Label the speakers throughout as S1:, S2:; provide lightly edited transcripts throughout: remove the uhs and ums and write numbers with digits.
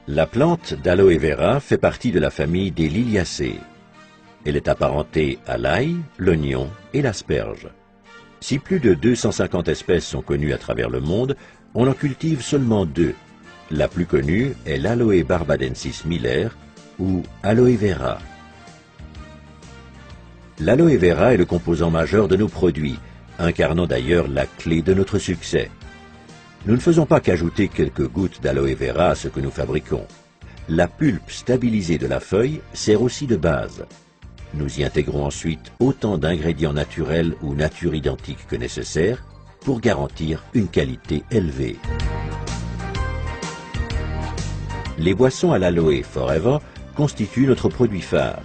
S1: La plante d'aloe vera fait partie de la famille des Liliacées. Elle est apparentée à l'ail, l'oignon et l'asperge. Si plus de 250 espèces sont connues à travers le monde, on en cultive seulement 2. La plus connue est l'Aloe barbadensis Miller ou aloe vera. L'aloe vera est le composant majeur de nos produits, incarnant d'ailleurs la clé de notre succès. Nous ne faisons pas qu'ajouter quelques gouttes d'aloe vera à ce que nous fabriquons. La pulpe stabilisée de la feuille sert aussi de base. Nous y intégrons ensuite autant d'ingrédients naturels ou nature identiques que nécessaire pour garantir une qualité élevée. Les boissons à l'aloe Forever constituent notre produit phare.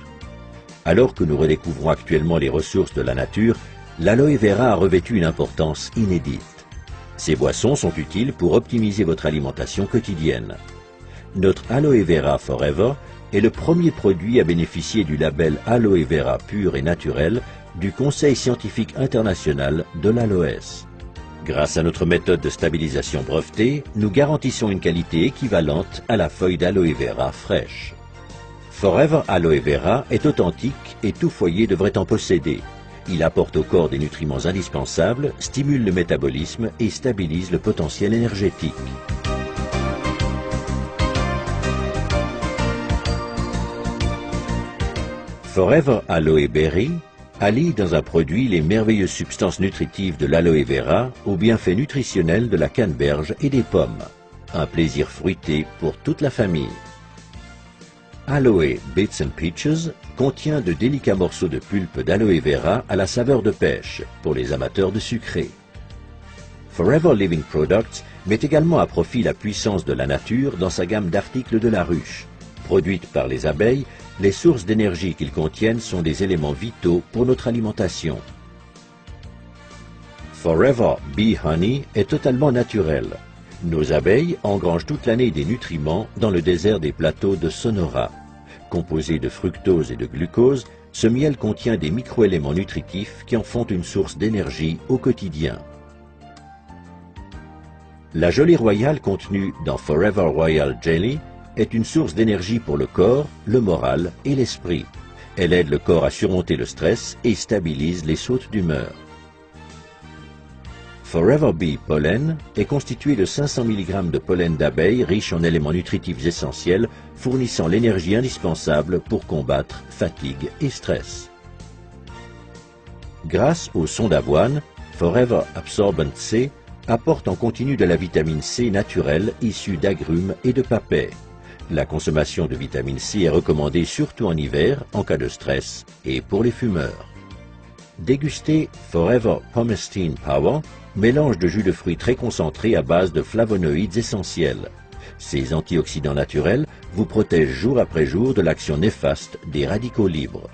S1: Alors que nous redécouvrons actuellement les ressources de la nature, l'aloe vera a revêtu une importance inédite. Ces boissons sont utiles pour optimiser votre alimentation quotidienne. Notre aloe vera Forever est le premier produit à bénéficier du label Aloe Vera pur et naturel du Conseil scientifique international de l'aloès. Grâce à notre méthode de stabilisation brevetée, nous garantissons une qualité équivalente à la feuille d'aloe vera fraîche. Forever Aloe Vera est authentique et tout foyer devrait en posséder. Il apporte au corps des nutriments indispensables, stimule le métabolisme et stabilise le potentiel énergétique. Forever Aloe Berry allie dans un produit les merveilleuses substances nutritives de l'aloe vera aux bienfaits nutritionnels de la canneberge et des pommes. Un plaisir fruité pour toute la famille. Aloe Bits and Peaches contient de délicats morceaux de pulpe d'aloe vera à la saveur de pêche pour les amateurs de sucré. Forever Living Products met également à profit la puissance de la nature dans sa gamme d'articles de la ruche. Produites par les abeilles, les sources d'énergie qu'ils contiennent sont des éléments vitaux pour notre alimentation. Forever Bee Honey est totalement naturel. Nos abeilles engrangent toute l'année des nutriments dans le désert des plateaux de Sonora. Composé de fructose et de glucose, ce miel contient des microéléments nutritifs qui en font une source d'énergie au quotidien. La gelée royale contenue dans Forever Royal Jelly est une source d'énergie pour le corps, le moral et l'esprit. Elle aide le corps à surmonter le stress et stabilise les sautes d'humeur. Forever Bee Pollen est constitué de 500 mg de pollen d'abeilles riche en éléments nutritifs essentiels, fournissant l'énergie indispensable pour combattre fatigue et stress. Grâce au son d'avoine, Forever Absorbent C apporte en continu de la vitamine C naturelle issue d'agrumes et de papaies. La consommation de vitamine C est recommandée surtout en hiver, en cas de stress, et pour les fumeurs. Dégustez Forever Pomestine Power, mélange de jus de fruits très concentré à base de flavonoïdes essentiels. Ces antioxydants naturels vous protègent jour après jour de l'action néfaste des radicaux libres.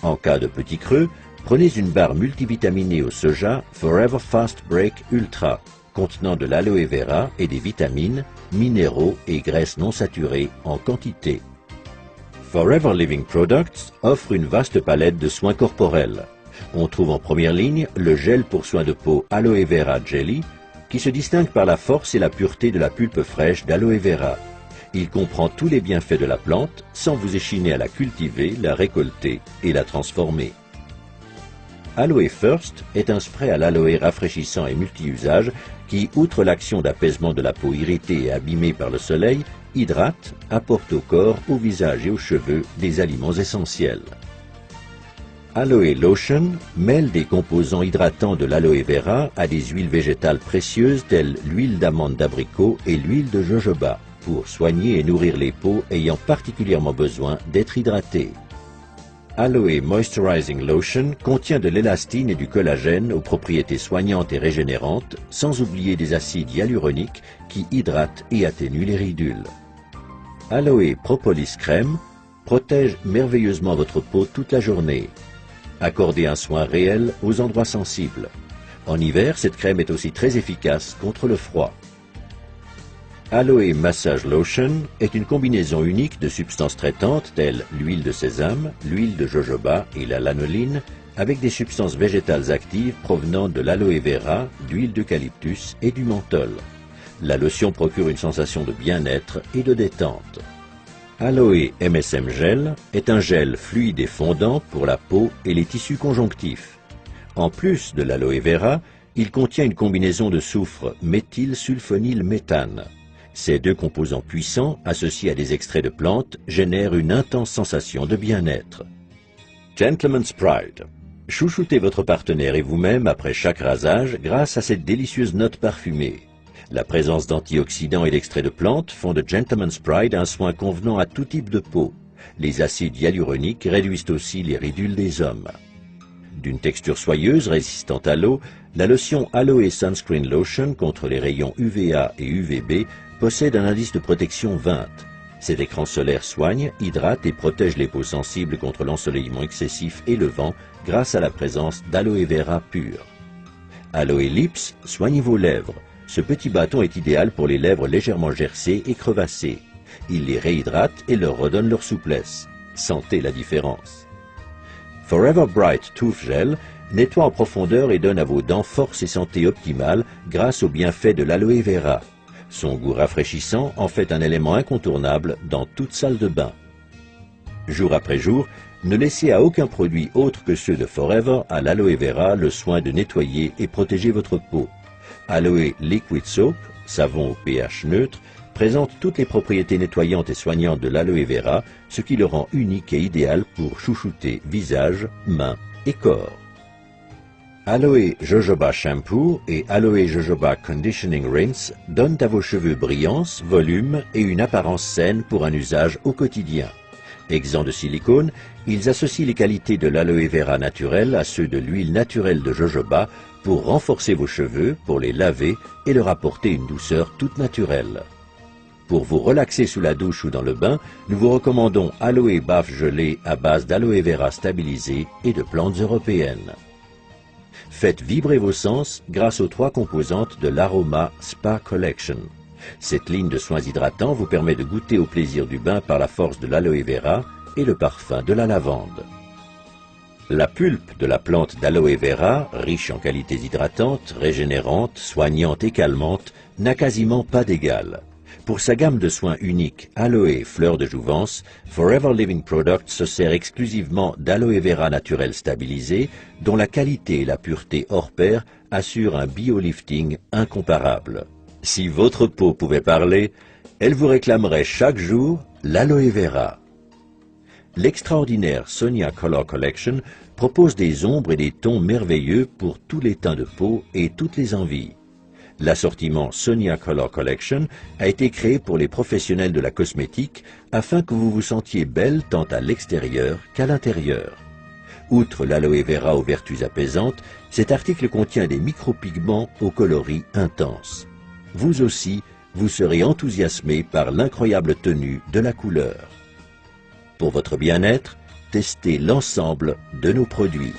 S1: En cas de petit creux, prenez une barre multivitaminée au soja Forever Fast Break Ultra, contenant de l'aloe vera et des vitamines, minéraux et graisses non saturées en quantité. Forever Living Products offre une vaste palette de soins corporels. On trouve en première ligne le gel pour soins de peau Aloe Vera Jelly, qui se distingue par la force et la pureté de la pulpe fraîche d'aloe vera. Il comprend tous les bienfaits de la plante sans vous échiner à la cultiver, la récolter et la transformer. Aloe First est un spray à l'aloe rafraîchissant et multi-usage qui, outre l'action d'apaisement de la peau irritée et abîmée par le soleil, hydrate, apporte au corps, au visage et aux cheveux des aliments essentiels. Aloe Lotion mêle des composants hydratants de l'aloe vera à des huiles végétales précieuses telles l'huile d'amande d'abricot et l'huile de jojoba pour soigner et nourrir les peaux ayant particulièrement besoin d'être hydratées. Aloe Moisturizing Lotion contient de l'élastine et du collagène aux propriétés soignantes et régénérantes, sans oublier des acides hyaluroniques qui hydratent et atténuent les ridules. Aloe Propolis Crème protège merveilleusement votre peau toute la journée. Accordez un soin réel aux endroits sensibles. En hiver, cette crème est aussi très efficace contre le froid. Aloe Massage Lotion est une combinaison unique de substances traitantes telles l'huile de sésame, l'huile de jojoba et la lanoline, avec des substances végétales actives provenant de l'aloe vera, d'huile d'eucalyptus et du menthol. La lotion procure une sensation de bien-être et de détente. Aloe MSM Gel est un gel fluide et fondant pour la peau et les tissus conjonctifs. En plus de l'aloe vera, il contient une combinaison de soufre méthylsulfonylméthane. Ces deux composants puissants, associés à des extraits de plantes, génèrent une intense sensation de bien-être. Gentleman's Pride. Chouchoutez votre partenaire et vous-même après chaque rasage grâce à cette délicieuse note parfumée. La présence d'antioxydants et d'extraits de plantes font de Gentleman's Pride un soin convenant à tout type de peau. Les acides hyaluroniques réduisent aussi les ridules des hommes. D'une texture soyeuse résistante à l'eau, la lotion Aloe Sunscreen Lotion contre les rayons UVA et UVB possède un indice de protection 20. Cet écran solaire soigne, hydrate et protège les peaux sensibles contre l'ensoleillement excessif et le vent grâce à la présence d'aloe vera pur. Aloe Lips soigne vos lèvres. Ce petit bâton est idéal pour les lèvres légèrement gercées et crevassées. Il les réhydrate et leur redonne leur souplesse. Sentez la différence. Forever Bright Tooth Gel nettoie en profondeur et donne à vos dents force et santé optimale grâce aux bienfaits de l'aloe vera. Son goût rafraîchissant en fait un élément incontournable dans toute salle de bain. Jour après jour, ne laissez à aucun produit autre que ceux de Forever à l'aloe vera le soin de nettoyer et protéger votre peau. Aloe Liquid Soap, savon au pH neutre, présente toutes les propriétés nettoyantes et soignantes de l'aloe vera, ce qui le rend unique et idéal pour chouchouter visage, mains et corps. Aloe Jojoba Shampoo et Aloe Jojoba Conditioning Rinse donnent à vos cheveux brillance, volume et une apparence saine pour un usage au quotidien. Exempts de silicone, ils associent les qualités de l'aloe vera naturel à ceux de l'huile naturelle de jojoba pour renforcer vos cheveux, pour les laver et leur apporter une douceur toute naturelle. Pour vous relaxer sous la douche ou dans le bain, nous vous recommandons Aloe Bath Gelée à base d'aloe vera stabilisée et de plantes européennes. Faites vibrer vos sens grâce aux 3 composantes de l'Aroma Spa Collection. Cette ligne de soins hydratants vous permet de goûter au plaisir du bain par la force de l'aloe vera et le parfum de la lavande. La pulpe de la plante d'aloe vera, riche en qualités hydratantes, régénérantes, soignantes et calmantes, n'a quasiment pas d'égal. Pour sa gamme de soins uniques Aloe Fleur de Jouvence, Forever Living Products se sert exclusivement d'aloe vera naturel stabilisé, dont la qualité et la pureté hors pair assurent un biolifting incomparable. Si votre peau pouvait parler, elle vous réclamerait chaque jour l'aloe vera. L'extraordinaire Sonia Color Collection propose des ombres et des tons merveilleux pour tous les teints de peau et toutes les envies. L'assortiment Sonia Color Collection a été créé pour les professionnels de la cosmétique afin que vous vous sentiez belle tant à l'extérieur qu'à l'intérieur. Outre l'aloe vera aux vertus apaisantes, cet article contient des micropigments aux coloris intenses. Vous aussi, vous serez enthousiasmé par l'incroyable tenue de la couleur. Pour votre bien-être, testez l'ensemble de nos produits.